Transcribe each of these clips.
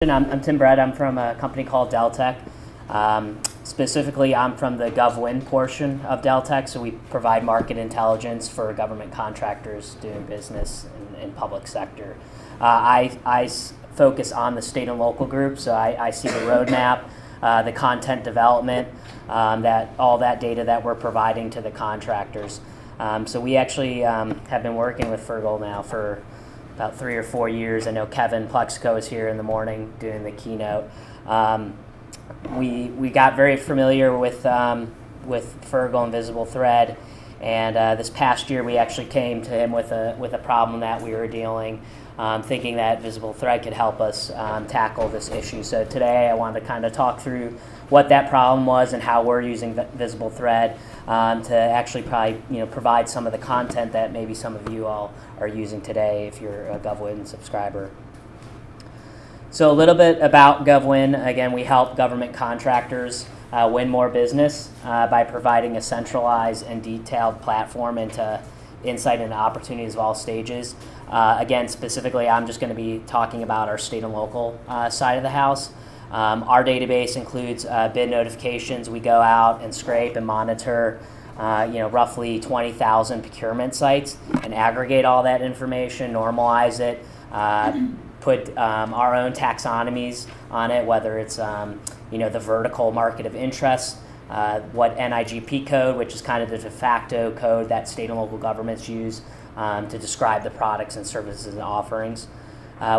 I'm Tim Brett. I'm from a company called Deltek. Specifically, I'm from the GovWin portion of Deltek, so we provide market intelligence for government contractors doing business in public sector. I focus on the state and local group, so I see the roadmap, the content development, all that data that we're providing to the contractors. So we actually have been working with Fergal now for about 3 or 4 years. I know Kevin Plexico is here in the morning doing the keynote. We got very familiar with Fergal and VisibleThread, and this past year we actually came to him with a problem that we were dealing, thinking that VisibleThread could help us tackle this issue. So today I wanted to kind of talk through what that problem was and how we're using VisibleThread to actually probably provide some of the content that maybe some of you all are using today if you're a GovWin subscriber. So a little bit about GovWin. Again, we help government contractors win more business by providing a centralized and detailed platform into insight into opportunities of all stages. Again, specifically, I'm just going to be talking about our state and local side of the house. Our database includes bid notifications. We go out and scrape and monitor roughly 20,000 procurement sites and aggregate all that information, normalize it, put our own taxonomies on it, whether it's the vertical market of interest, what NIGP code, which is kind of the de facto code that state and local governments use to describe the products and services and offerings.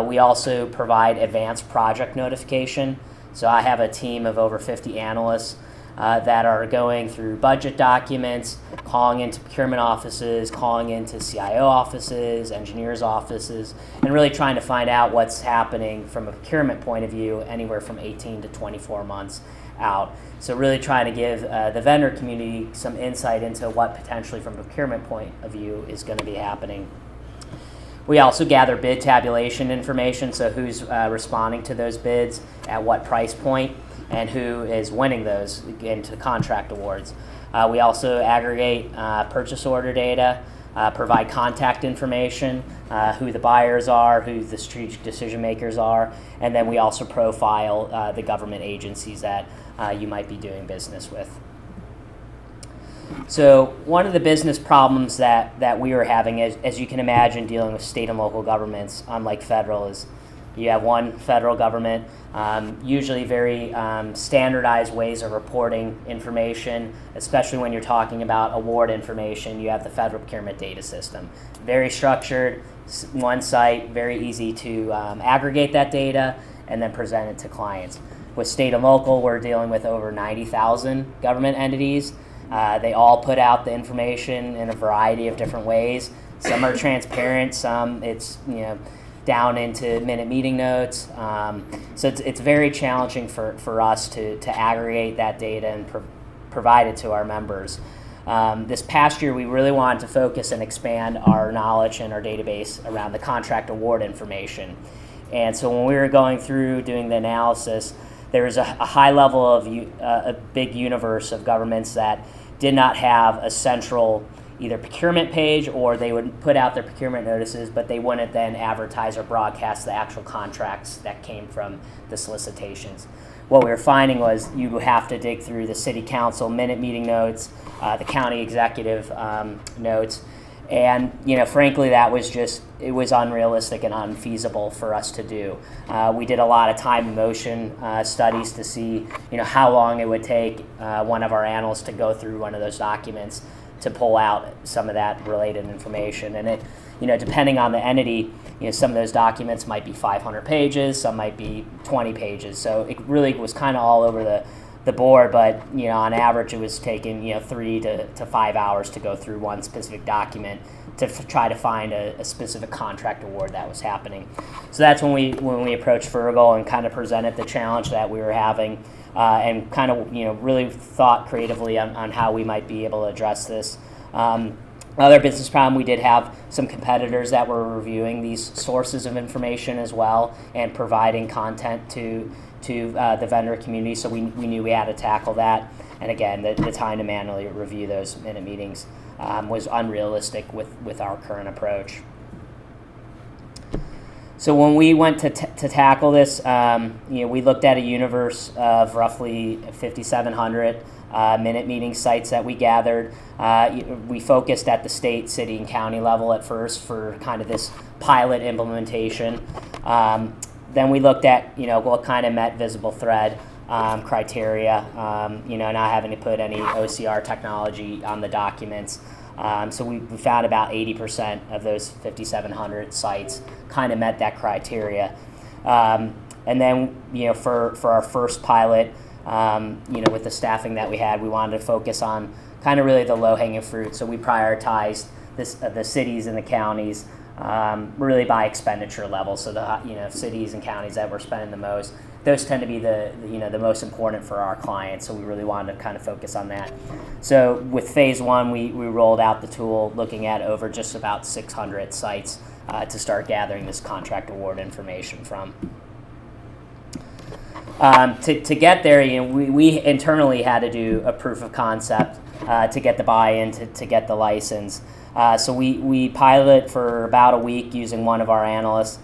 We also provide advanced project notification. So I have a team of over 50 analysts that are going through budget documents, calling into procurement offices, calling into CIO offices, engineers' offices, and really trying to find out what's happening from a procurement point of view anywhere from 18 to 24 months out. So really trying to give the vendor community some insight into what potentially from a procurement point of view is going to be happening. We also gather bid tabulation information, so who's responding to those bids, at what price point, and who is winning those into contract awards. We also aggregate purchase order data, provide contact information, who the buyers are, who the strategic decision makers are, and then we also profile the government agencies that you might be doing business with. So one of the business problems that we were having, as you can imagine, dealing with state and local governments, unlike federal, is you have one federal government, usually very standardized ways of reporting information, especially when you're talking about award information. You have the federal procurement data system. Very structured, one site, very easy to aggregate that data and then present it to clients. With state and local, we're dealing with over 90,000 government entities. They all put out the information in a variety of different ways. Some are transparent, some it's down into minute meeting notes. So it's very challenging for us to aggregate that data and provide it to our members. This past year, we really wanted to focus and expand our knowledge and our database around the contract award information. And so when we were going through doing the analysis, there was a high level of a big universe of governments that did not have a central either procurement page, or they would put out their procurement notices, but they wouldn't then advertise or broadcast the actual contracts that came from the solicitations. What we were finding was you would have to dig through the city council minute meeting notes, the county executive notes, and frankly, that was it was unrealistic and unfeasible for us to do. We did a lot of time and motion studies to see how long it would take one of our analysts to go through one of those documents to pull out some of that related information. And it, depending on the entity, some of those documents might be 500 pages, some might be 20 pages. So it really was kind of all over the board, but on average it was taking 3 to 5 hours to go through one specific document to try to find a specific contract award that was happening. So that's when we approached Fergal and kind of presented the challenge that we were having, and kind of really thought creatively on how we might be able to address this. Other business problem, we did have some competitors that were reviewing these sources of information as well and providing content to the vendor community, so we knew we had to tackle that. And again, the time to manually review those minute meetings was unrealistic with our current approach. So when we went to tackle this, we looked at a universe of roughly 5,700 minute meeting sites that we gathered. We focused at the state, city, and county level at first for kind of this pilot implementation. Then we looked at what kind of met VisibleThread criteria, not having to put any OCR technology on the documents. So we found about 80% of those 5,700 sites kind of met that criteria. And then, for our first pilot, with the staffing that we had, we wanted to focus on kind of really the low-hanging fruit. So we prioritized the cities and the counties really by expenditure level. So the cities and counties that were spending the most, those tend to be the most important for our clients. So we really wanted to kind of focus on that. So with phase one, we rolled out the tool looking at over just about 600 sites to start gathering this contract award information from. To get there, we internally had to do a proof of concept to get the buy-in, to get the license. So we piloted for about a week using one of our analysts.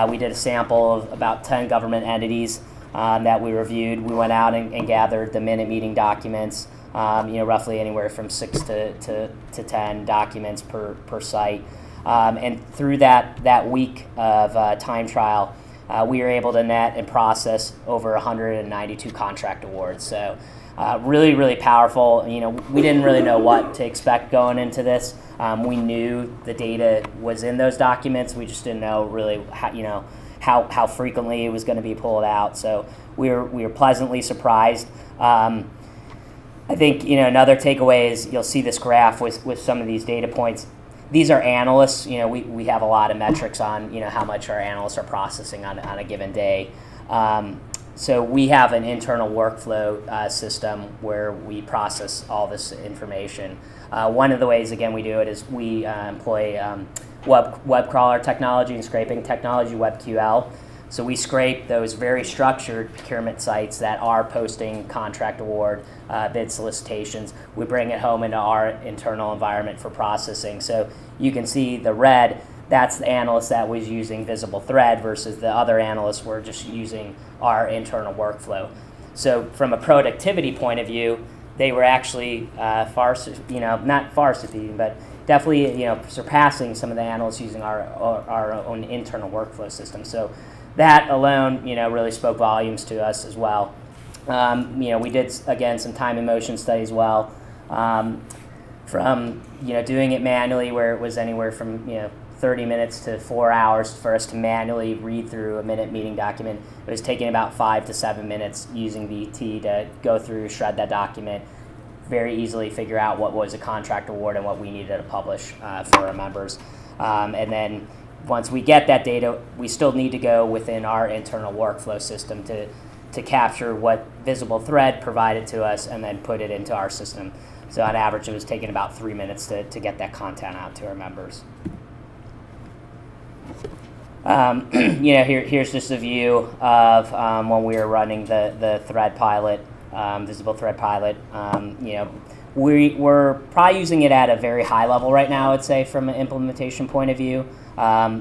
We did a sample of about 10 government entities that we reviewed. We went out and gathered the minute meeting documents, roughly anywhere from 6 to 10 documents per site. And through that week of time trial, we were able to net and process over 192 contract awards. So really, really powerful. We didn't really know what to expect going into this. We knew the data was in those documents. We just didn't know really how frequently it was going to be pulled out. So we were pleasantly surprised. I think another takeaway is you'll see this graph with some of these data points. These are analysts. We have a lot of metrics on how much our analysts are processing on a given day. So we have an internal workflow system where we process all this information. One of the ways, again, we do it is we employ web crawler technology and scraping technology, WebQL. So we scrape those very structured procurement sites that are posting contract award bid solicitations. We bring it home into our internal environment for processing. So you can see the red, that's the analyst that was using VisibleThread versus the other analysts were just using our internal workflow. So from a productivity point of view, they were actually not far succeeding, but definitely surpassing some of the analysts using our own internal workflow system. So that alone, really spoke volumes to us as well. We did, again, some time and motion studies as well. From, doing it manually where it was anywhere from, 30 minutes to 4 hours for us to manually read through a minute meeting document. It was taking about 5 to 7 minutes using VT to go through, shred that document, very easily figure out what was a contract award and what we needed to publish for our members. And then once we get that data, we still need to go within our internal workflow system to capture what VisibleThread provided to us and then put it into our system. So on average, it was taking about 3 minutes to get that content out to our members. Here's just a view of when we were running the thread pilot, VisibleThread pilot. We're probably using it at a very high level right now, I'd say, from an implementation point of view.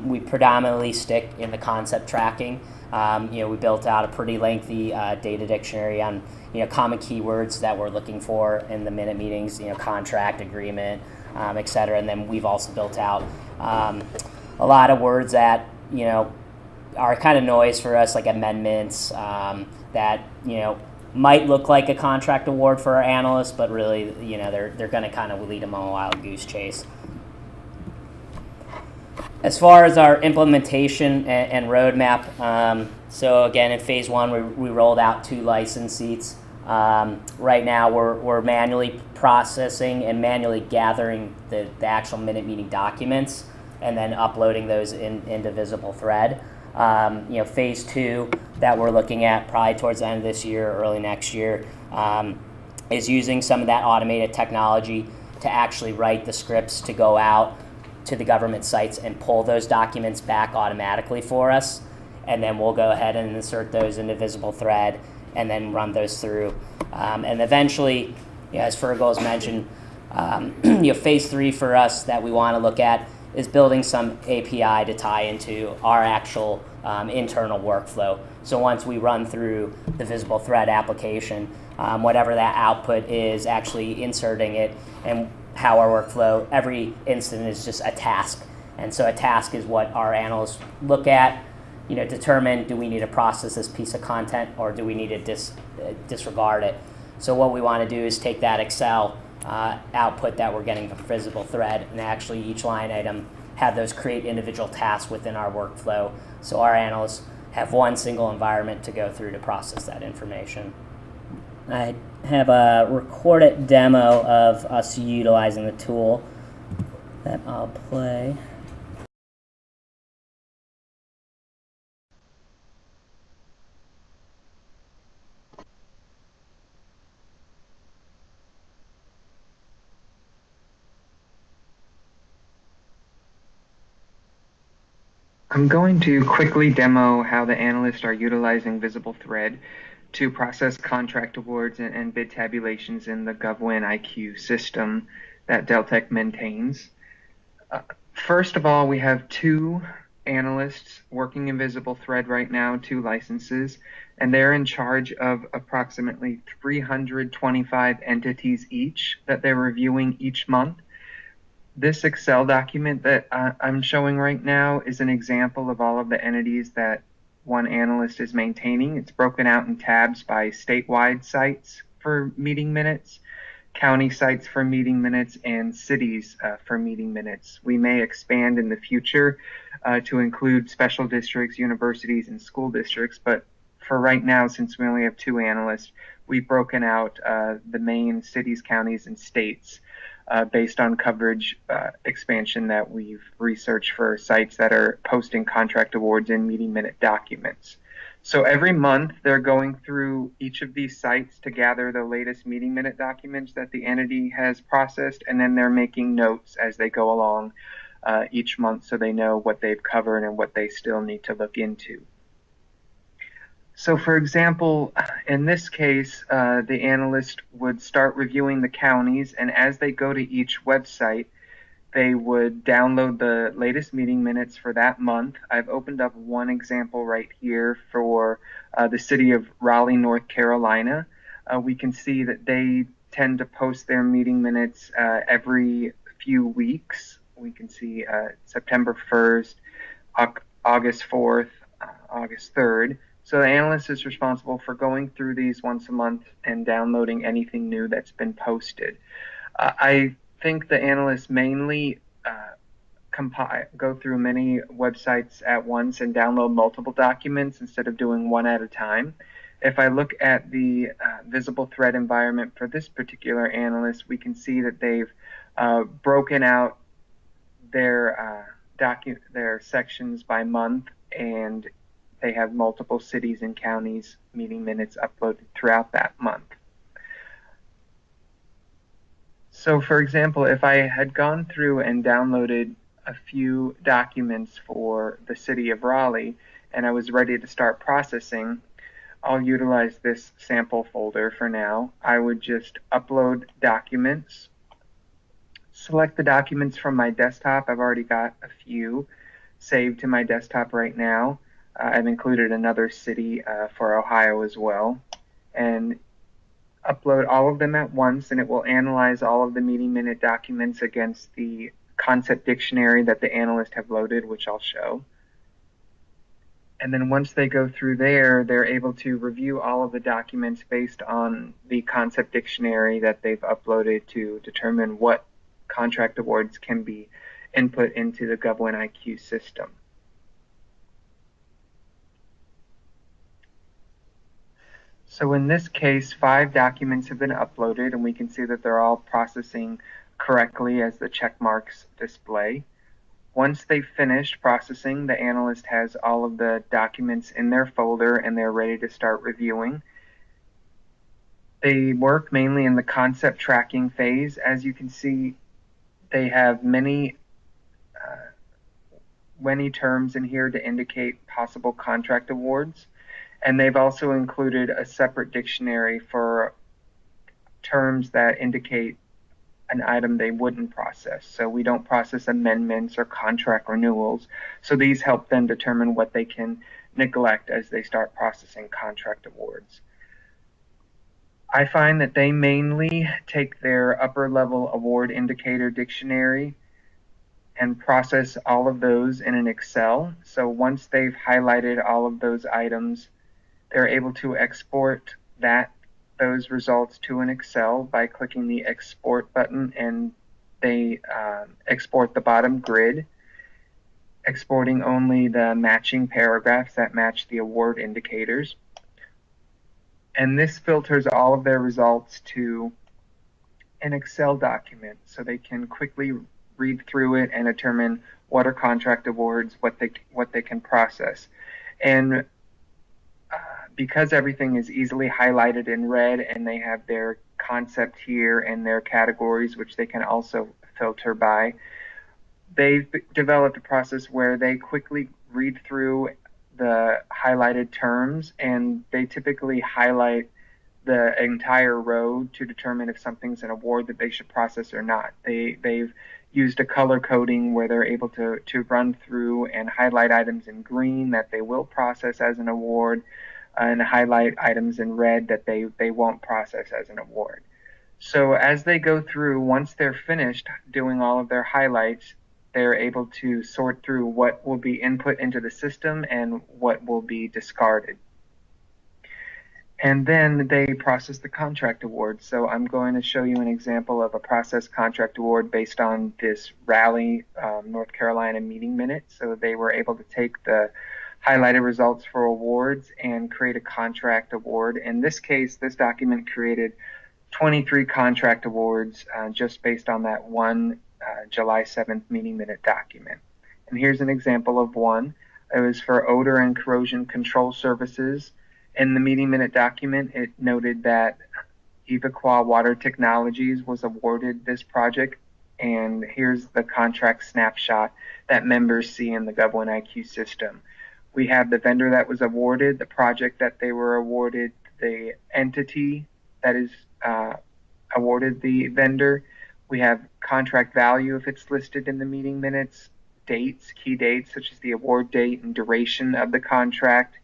We predominantly stick in the concept tracking. We built out a pretty lengthy data dictionary on common keywords that we're looking for in the minute meetings, contract, agreement, et cetera. And then we've also built out a lot of words that are kind of noise for us, like amendments that might look like a contract award for our analysts, but really they're going to kind of lead them on a wild goose chase. As far as our implementation and roadmap, so again, in phase one, we rolled out 2 license seats. Right now, we're manually processing and manually gathering the actual minute meeting documents and then uploading those into VisibleThread. Phase 2 that we're looking at probably towards the end of this year or early next year is using some of that automated technology to actually write the scripts to go out to the government sites and pull those documents back automatically for us. And then we'll go ahead and insert those into VisibleThread and then run those through. And eventually, as Fergal has mentioned, phase 3 for us that we want to look at is building some API to tie into our actual internal workflow. So once we run through the VisibleThread application, whatever that output is, actually inserting it, and how our workflow, every incident is just a task. And so a task is what our analysts look at, determine, do we need to process this piece of content or do we need to disregard it? So what we want to do is take that Excel output that we're getting from VisibleThread and actually each line item have those create individual tasks within our workflow. So our analysts have one single environment to go through to process that information. I have a recorded demo of us utilizing the tool that I'll play. I'm going to quickly demo how the analysts are utilizing VisibleThread to process contract awards and bid tabulations in the GovWin IQ system that Deltek maintains. First of all, we have 2 analysts working in VisibleThread right now, 2 licenses, and they're in charge of approximately 325 entities each that they're reviewing each month. This Excel document that I'm showing right now is an example of all of the entities that one analyst is maintaining. It's broken out in tabs by statewide sites for meeting minutes, county sites for meeting minutes, and cities for meeting minutes. We may expand in the future to include special districts, universities, and school districts, but for right now, since we only have 2 analysts, we've broken out the main cities, counties, and states based on coverage expansion that we've researched for sites that are posting contract awards and meeting minute documents. So every month they're going through each of these sites to gather the latest meeting minute documents that the entity has processed, and then they're making notes as they go along each month so they know what they've covered and what they still need to look into. So for example, in this case, the analyst would start reviewing the counties, and as they go to each website, they would download the latest meeting minutes for that month. I've opened up one example right here for the city of Raleigh, North Carolina. We can see that they tend to post their meeting minutes every few weeks. We can see September 1st, August 4th, August 3rd. So the analyst is responsible for going through these once a month and downloading anything new that's been posted. I think the analysts mainly go through many websites at once and download multiple documents instead of doing one at a time. If I look at the VisibleThread environment for this particular analyst, we can see that they've broken out their sections by month, and they have multiple cities and counties meeting minutes uploaded throughout that month. So for example, if I had gone through and downloaded a few documents for the city of Raleigh and I was ready to start processing, I'll utilize this sample folder for now. I would just upload documents, select the documents from my desktop. I've already got a few saved to my desktop right now. I've included another city for Ohio as well, and upload all of them at once, and it will analyze all of the meeting minute documents against the concept dictionary that the analysts have loaded, which I'll show. And then once they go through there, they're able to review all of the documents based on the concept dictionary that they've uploaded to determine what contract awards can be input into the GovWin IQ system. So in this case, 5 documents have been uploaded, and we can see that they're all processing correctly as the check marks display. Once they've finished processing, the analyst has all of the documents in their folder and they're ready to start reviewing. They work mainly in the concept tracking phase. As you can see, they have many terms in here to indicate possible contract awards. And they've also included a separate dictionary for terms that indicate an item they wouldn't process. So we don't process amendments or contract renewals. So these help them determine what they can neglect as they start processing contract awards. I find that they mainly take their upper level award indicator dictionary and process all of those in an Excel. So once they've highlighted all of those items, they're able to export those results to an Excel by clicking the export button, and they export the bottom grid, exporting only the matching paragraphs that match the award indicators. And this filters all of their results to an Excel document so they can quickly read through it and determine what are contract awards, what they can process. And because everything is easily highlighted in red and they have their concept here and their categories, which they can also filter by, they've developed a process where they quickly read through the highlighted terms, and they typically highlight the entire row to determine if something's an award that they should process or not. They've used a color coding where they're able to run through and highlight items in green that they will process as an award, and highlight items in red that they won't process as an award. So as they go through, once they're finished doing all of their highlights, they're able to sort through what will be input into the system and what will be discarded. And then they process the contract award. So I'm going to show you an example of a processed contract award based on this Raleigh, North Carolina meeting minute. So they were able to take the highlighted results for awards and create a contract award. In this case, this document created 23 contract awards just based on that one July 7th meeting minute document. And here's an example of one. It was for odor and corrosion control services. In the meeting minute document, it noted that Evacuo Water Technologies was awarded this project, and here's the contract snapshot that members see in the GovWinIQ system. We have the vendor that was awarded, the project that they were awarded, the entity that is awarded the vendor. We have contract value if it's listed in the meeting minutes, dates, key dates such as the award date and duration of the contract.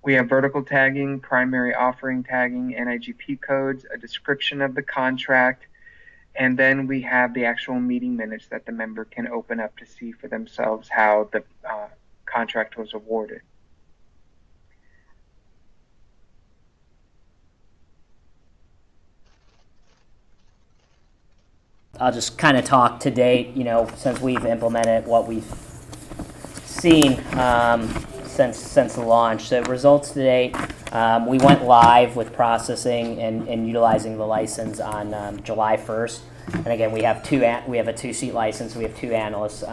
We have vertical tagging, primary offering tagging, NIGP codes, a description of the contract, and then we have the actual meeting minutes that the member can open up to see for themselves how the contract was awarded. I'll just kind of talk to date, since we've implemented what we've seen since the launch. So results to date, we went live with processing and utilizing the license on July 1st. And again, we have a 2-seat license. We have 2 analysts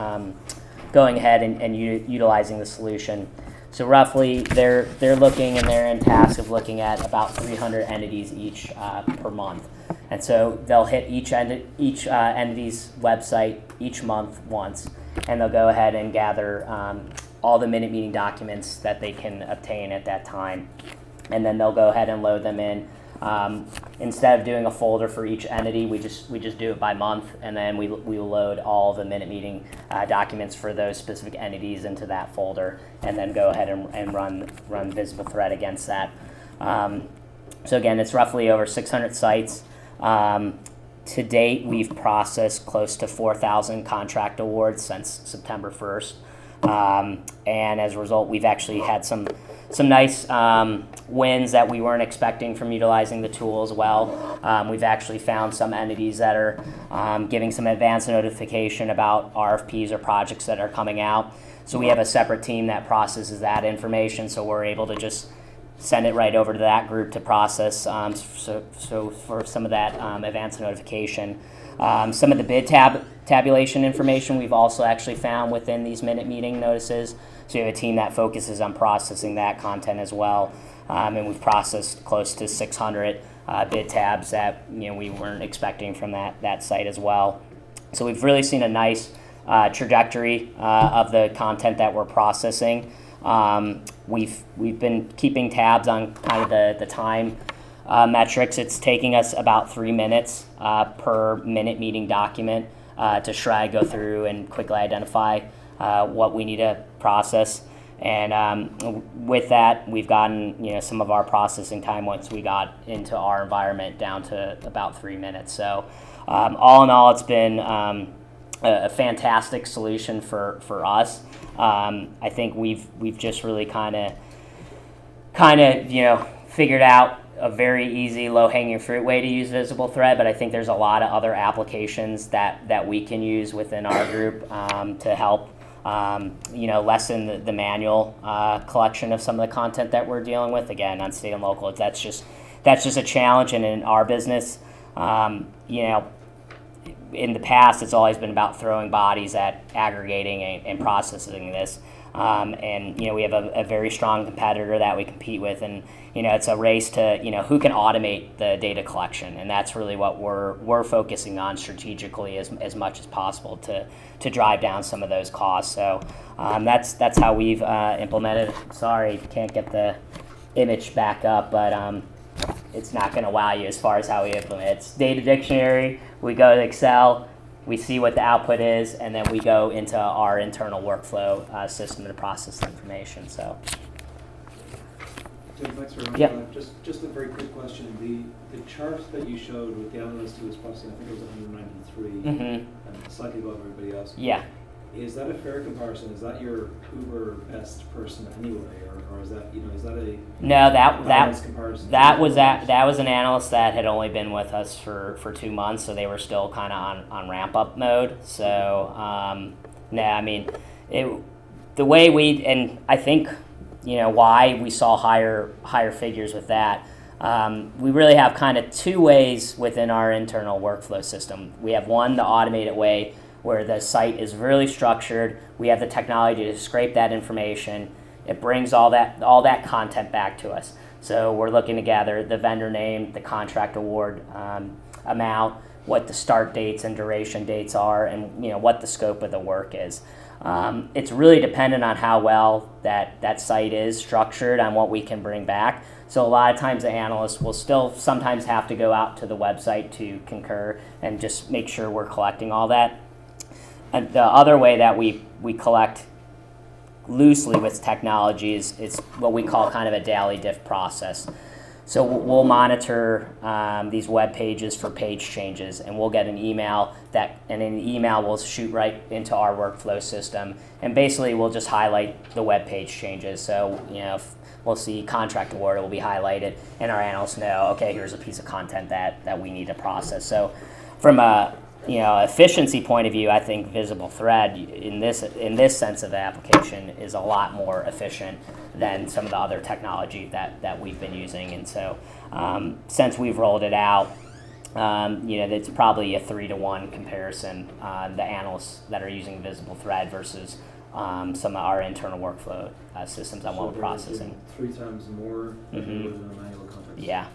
going ahead and utilizing the solution. So roughly, they're looking and they're in task of looking at about 300 entities each per month. And so they'll hit each entity's website each month once, and they'll go ahead and gather all the minute meeting documents that they can obtain at that time. And then they'll go ahead and load them in. Instead of doing a folder for each entity, we just do it by month, and then we will load all the minute meeting documents for those specific entities into that folder, and then go ahead and run VisibleThread against that. So again, it's roughly over 600 sites. To date, we've processed close to 4,000 contract awards since September 1st. And as a result, we've actually had some nice wins that we weren't expecting from utilizing the tool as well. We've actually found some entities that are giving some advance notification about RFPs or projects that are coming out. So we have a separate team that processes that information, so we're able to just send it right over to that group to process. So for some of that advance notification. Some of the bid tabulation information we've also actually found within these minute meeting notices. So we have a team that focuses on processing that content as well. And we've processed close to 600 bid tabs that we weren't expecting from that site as well. So we've really seen a nice trajectory of the content that we're processing. We've been keeping tabs on kind of the time metrics, it's taking us about 3 minutes per minute meeting document to try to go through and quickly identify what we need to process. And with that, we've gotten some of our processing time once we got into our environment down to about 3 minutes. So all in all, it's been a fantastic solution for us. I think we've just really kind of figured out a very easy, low-hanging fruit way to use VisibleThread, but I think there's a lot of other applications that we can use within our group to help lessen the manual collection of some of the content that we're dealing with. Again, on state and local, that's just a challenge, and in our business, in the past, it's always been about throwing bodies at aggregating and processing this. And we have a very strong competitor that we compete with, and it's a race to who can automate the data collection, and that's really what we're focusing on strategically as much as possible to drive down some of those costs. So that's how we've implemented. Sorry, can't get the image back up, but it's not going to wow you as far as how we implement it. It's data dictionary. We go to Excel. We see what the output is, and then we go into our internal workflow system to process the information. So, Jim, thanks very much. Yep. Just a very quick question. The chart that you showed with the analyst who was processing, I think it was 193, and slightly above everybody else. Yeah. Is that a fair comparison? Is that your uber best person anyway, or is that is that a balanced comparison? That was an analyst that had only been with us for 2 months, so they were still kind of on ramp up mode. So the way and I think why we saw higher figures with that. We really have kind of 2 ways within our internal workflow system. We have one, the automated way, where the site is really structured. We have the technology to scrape that information. It brings all that content back to us. So we're looking to gather the vendor name, the contract award amount, what the start dates and duration dates are, and what the scope of the work is. It's really dependent on how well that site is structured on what we can bring back. So a lot of times the analysts will still sometimes have to go out to the website to concur and just make sure we're collecting all that. And the other way that we collect loosely with technology is what we call kind of a daily diff process. So we'll monitor these web pages for page changes, and we'll get an email and in the email we'll shoot right into our workflow system, and basically we'll just highlight the web page changes. So if we'll see contract award, it will be highlighted, and our analysts know, okay, here's a piece of content that we need to process. So from a efficiency point of view, I think VisibleThread in this sense of the application is a lot more efficient than some of the other technology that we've been using. And so since we've rolled it out, it's probably a 3-to-1 comparison, the analysts that are using VisibleThread versus some of our internal workflow systems on what we're processing. 3 times more than a manual contract. Yeah.